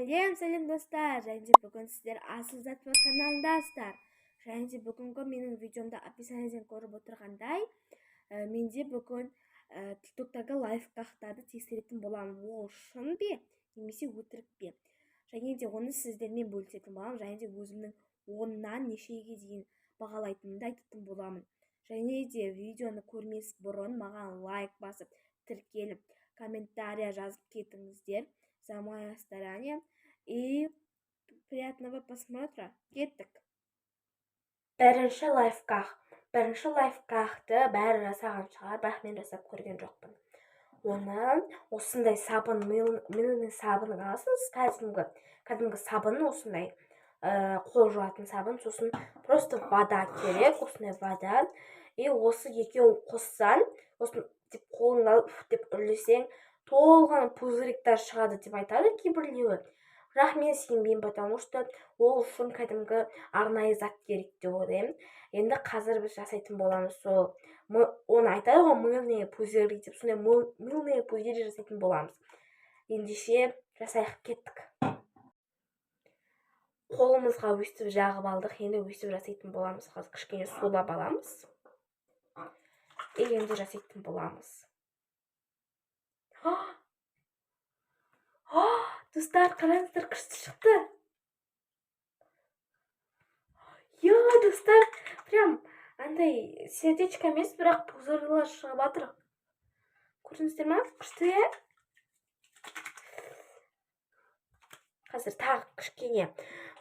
Сәлем достар, және де бүгін сіздер Асыл Затва каналындасыздар. Және де бүгінгі менің видеомда описаниеден көріп отырғандай, менде бүгін тиктоктағы лайфхактарды тексеретін боламын. Ол шын бе, немесе өтірік пе? Және де оны сіздермен бөлісетін боламын, және де өзімнің 10-нан нешеге дейін бағалайтынымды айтатын боламын. Және де видеоны көрмес бұрын маған лайк басып, тіркеліп, комментария жазып кетіңіздер. За мое старание и приятного просмотра. Кеттік. Бірінші лайфхакты бәрі жасаған шығар, бірақ мен жасап көрген жоқпын. Оны осындай сабын, мыльный сабын аласыз, кәдімгі сабын, осындай қол жуатын сабын, сосын просто вода керек, осындай вода, и осы екеуін қоссаң, сосын қолыңды алып деп үрлесең, толған пузырьктар шығады деп айтады кейбіреулер. Бірақ мен сенбеймін, потому что ол үшін кәдімгі арнайы зат керек деп ойлаймын. Енді қазір біз жасайтын боламыз, сол оны айтады ғой, мыльные пузыри деп, сондай мыльные пузыри жасайтын боламыз. Ендеше жасайық, кеттік. Қолымызға өстіп жағып алдық, енді өстіп жасайтын боламыз. Қазір кішкене сулап аламыз. Енді жасайтын боламыз. Достар, қараңыздар, күшті шықты. Достар, прям андай сердечко емес, бірақ пузырлар шығып жатыр. Көрдіңіздер ме? Күшті, е? Қазір тағы кішкене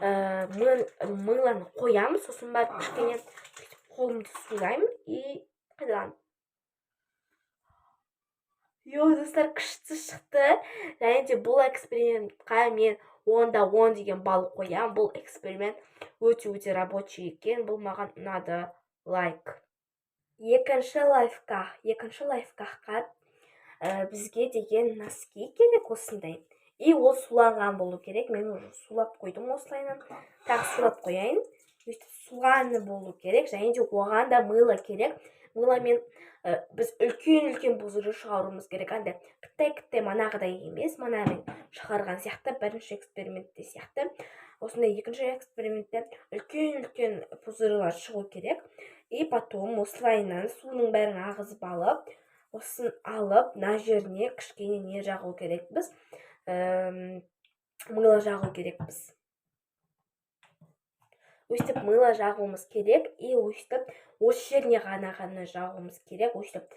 мыланы қоямыз, сосын барып кішкене қолымды сулаймын и қайдан. Достар, күшті шықты. Және де бұл экспериментқа мен 10-10 деген балл қоям. Бұл эксперимент өте рабочий екен. Бұл маған ұнады. Лайк. Екінші лайфхакқа бізге деген носки керек осындай. И ол суланған болу керек. Мен уже сулап қойдым осылайынан. Тағы сулап қояйын. Суланы болу керек. Және де оған да мыло керек. Мыламен біз үлкен пузырь шығаруымыз керек. Андай кіттай манағыдай емес, манамен шығарған сияқты, бірінші экспериментте сияқты. Осындай екінші экспериментте үлкен пузырлар шығу керек. И потом осылайынан суының бәрін ағызып алып, осын алып, на жеріне кішкене не жағу керекпіз, мыло жағу керекпіз. Өстіп мыло жағуымыз керек, и өстіп осы жеріне ғана жағуымыз керек, өстіп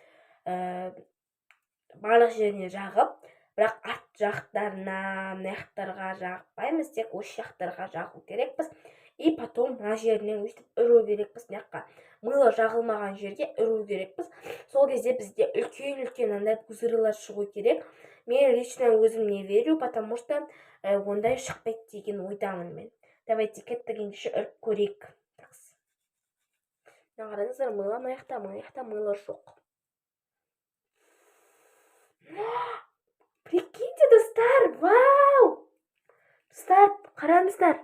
барлық жеріне жағып, бірақ арт жақтарына, маяқтарға жағпаймыз, тек осы жақтарға жағу керекпіз. И потом мына жерінен өстіп үру керекпіз, маяққа. Мыло жағылмаған жерге үру керекпіз. Сол кезде бізде үлкен андай пузырлар шығу керек. Мен лично өзім не верю, потому что ондай шықпайды деген ойдамын мен. Давайте кеттік, ендеше үріп көрейік. Қараңыздар, мыло маяқта мыло жоқ. Прикиньте, достар, вау! Достар, қараңыздар.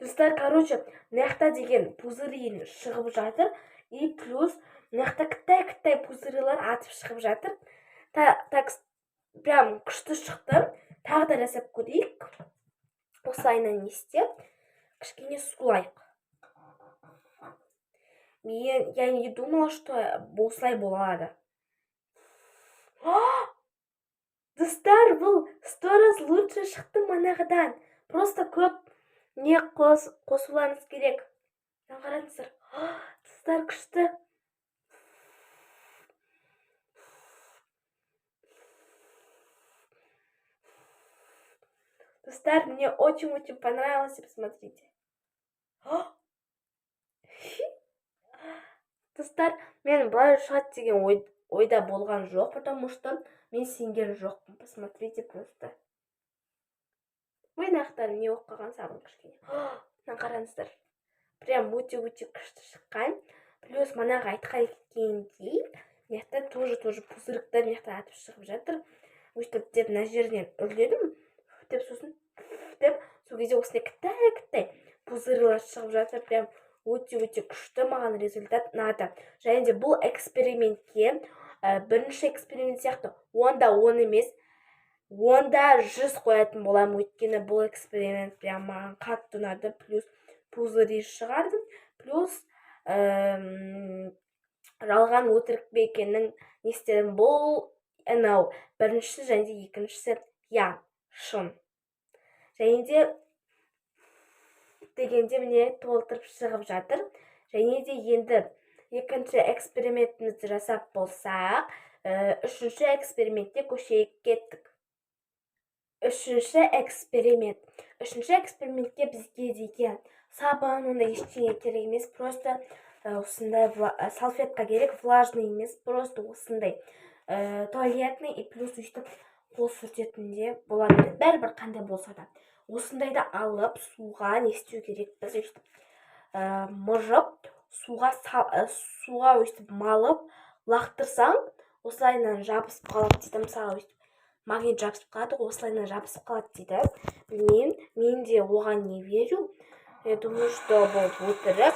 Достар, короче, маяқта деген пузырин шығып жатыр, и плюс маяқта кіттай пузырлар атып шығып жатыр. Так, прям күшті шықты. Тағы да жасап көрейік. Осылайынан не істеп, кішкене сулайық. Я не думала, что осылай болады. Достар, бұл 100 раз лучше шықты манағыдан. Просто көп не қосуларыңыз керек. Қараңыздар. Достар, күшті. Достар, мне очень понравилось, посмотрите. Достар, мен бұлай шығады деген ойда болған жоқ, потому что мен сенген жоқпын. Посмотрите просто. Мынаяқтар не болып қалған сабын кішкене. Қараңыздар. Прям өте күшті шыққан. Плюс манағы айтқан кеткендей, маяқта тоже пузырьктар маяқтан атып шығып жатыр. Өйтіп деп мына жерінен үрледім. Деп сосын деп сол кезде осындай кіттай пузырлар шығып жатыр. Прям өте күшті, маған результат ұнады. Және де бұл экспериментке бірінші эксперимент сияқты 10-да 10 емес, 10-да 100 қоятын боламын, өйткені бұл эксперимент прям маған қатты ұнады. Плюс пузыри шығардым, плюс жалған өтірік пе екенін не істедім. Бұл анау біріншісі және де екіншісі шын. Және де дегенде міне толтырып шығып жатыр. Және де енді екінші экспериментімізді жасап болсақ, үшінші экспериментте көшейік кеттік. Үшінші экспериментке бізге деген сабын, онда ештеңе керек емес, просто осындай салфетка керек, влажный емес, просто осындай туалетный и плюс өйстіп қол сүртетінде болады. Бәрібір қандай болса да. Осындайды алып, суға не істеу керек? Біз өйстіп мұжып, суға өйстіп малып, лақтырсаң, осылайынан жабысып қалады дейді. Мысалы, өйстіп магнит жабысып қалады, осылайынан жабысып қалады дейді. Білмеймін, мен де оған не верю. Я думаю, что бұл өтірік.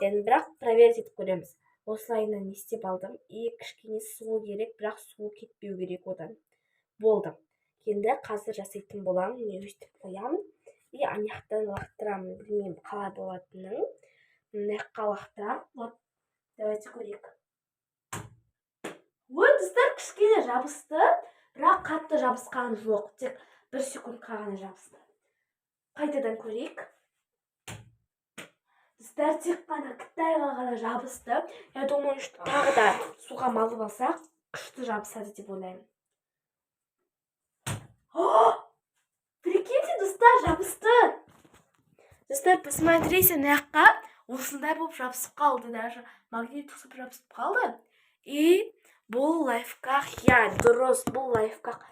Енді бірақ проверить етіп көреміз. Осылайынан не істеп алдым. И кішкене суы керек, бірақ суы кетпеу керек одан. Болды. Енді қазір жасайтын боламын. Мен өйстіп қоямын. И аяқтан лақтырамын. Білмеймін, қалай болатынын. Мынаяққа лақтырамын. Вот, давайте көрейік. Ой, достар, кішкене жабысты. Бірақ қатты жабысқан жоқ. Тек 1 секундқа ғана жабысты. Қайтадан көрейік. Достар, тек қана қытайға ғана жабысты. Я думаю, что тағы да суға малып алсақ, күшті жабысады деп ойлаймын. Прикиньте, достар, жабысты. Достар, посмотрите, мынаяққа осындай болып жабысып қалды. Даже магнит түсіп жабысып қалды. И бұл лайфхак, дұрыс, бұл лайфхак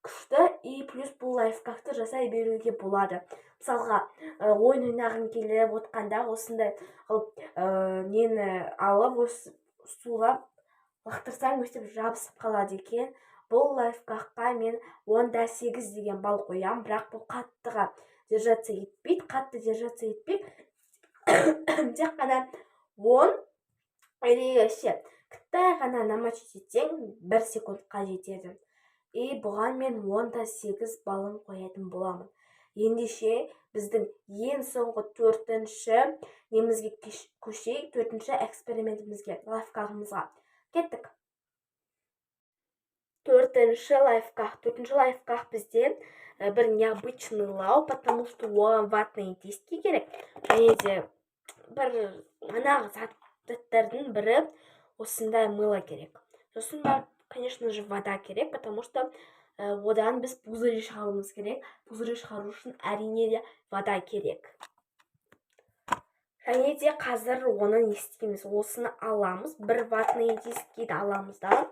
күшті. И плюс бұл лайфхакты жасай беруге болады. Мысалға, ойын ойнағың келіп отқанда осындай нені алып, суға лақтырсаң өстіп жабысып қалады екен. Бұл лайфхакқа мен 10-да 8 деген балл қоям, бірақ бұл қаттыға держаться етпейді, қатты держаться етпейді. Тек қана 10 или қытай ғана намочить етсең 1 секундқа жетеді. И бұған мен 10-да 8 балын қоятын боламын. Ендеше біздің ең соңғы 4-ші немізге көшейік, 4-ші экспериментімізге, лайфхагымызға кеттік. 4-ші лайфхак бізде бір необычный лау, потому что оған ватные диски керек. Және де бір манағы заттардың бірі осындай мыло керек. Сосын бар, конечно же, вода керек, потому что одан біз пузыри шығаруымыз керек. Пузыри шығару үшін әрине де вода керек. Және де қазір оны не істейміз? Осыны аламыз, бір ватные дискиді аламыз да.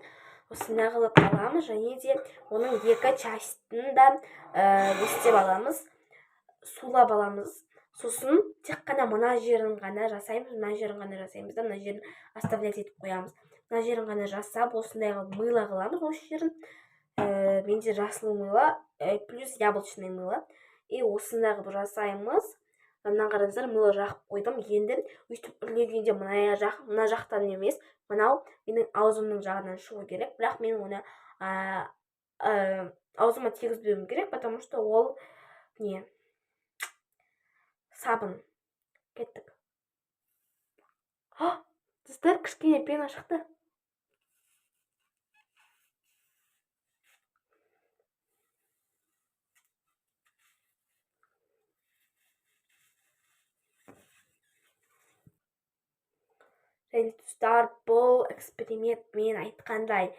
Осындай қылып аламыз, және де оның екі частын да істеп аламыз, сулап аламыз. Сосын тек қана мына жерін ғана жасаймыз, да, мына жерін оставлять етіп қоямыз. Мына жерін ғана жасап, осындай мыло қыламыз, осы жерін. Менде жасыл мыло, плюс яблочный мыло. И осындай қылып жасаймыз. Мына қараңыздар, мыло жағып қойдым. Енді өйстіп үрлегенде мына жақтан емес, мынау менің аузымның жағынан шығу керек. Бірақ мен оны аузыма тигізбеуім керек, потому что ол сабын. Кеттік. Достар, кішкене пена шықты. Және достар, бұл эксперимент мен айтқандай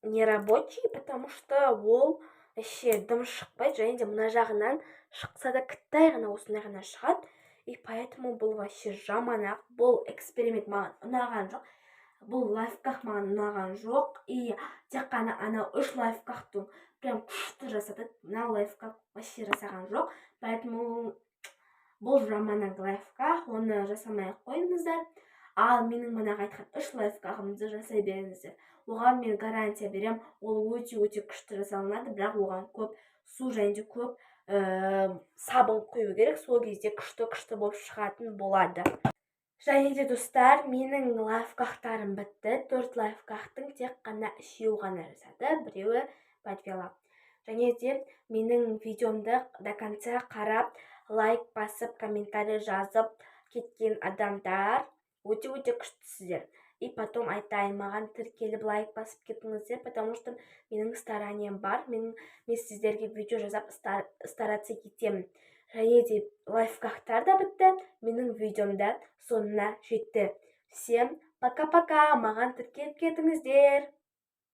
не рабочий, потому что ол дым шықпайды, және де мына жағынан шықса да кіттай ғана осындай ғана шығады. И поэтому бұл вообще жаман-ақ. Бұл эксперимент маған ұнаған жоқ. Бұл лайфхак маған ұнаған жоқ. И тек қана анау 3 лайфхактың прям күшті жасады. Мына лайфхак вообще жасаған жоқ. Поэтому бұл жаман-ақ лайфхак. Оны жасамай қойыңыздар. Ал менің манағы айтқан 3 лайфхагымды жасай беріңіздер. Оған мен гарантия берем, ол өте күшті жасалынады, бірақ оған көп су және де көп сабын құю керек. Сол кезде күшті болып шығатын болады. Және де достар, менің лайфхактарым бітті. 4 лайфхактың тек қана 3-еуі ғана жасады, біреуі подвела. Және де менің видеомды до конца қарап, лайк басып, комментарий жазып кеткен адамдар өте-өте күштісіздер. И потом айтайын, маған тіркеліп лайк басып кетіңіздер, потому что менің старанием бар. Мен сіздерге видео жазап стараться етемін. Және де лайфхактар да бітті, менің видеомда соңына жетті. Всем пока-пока, маған тіркеліп кетіңіздер.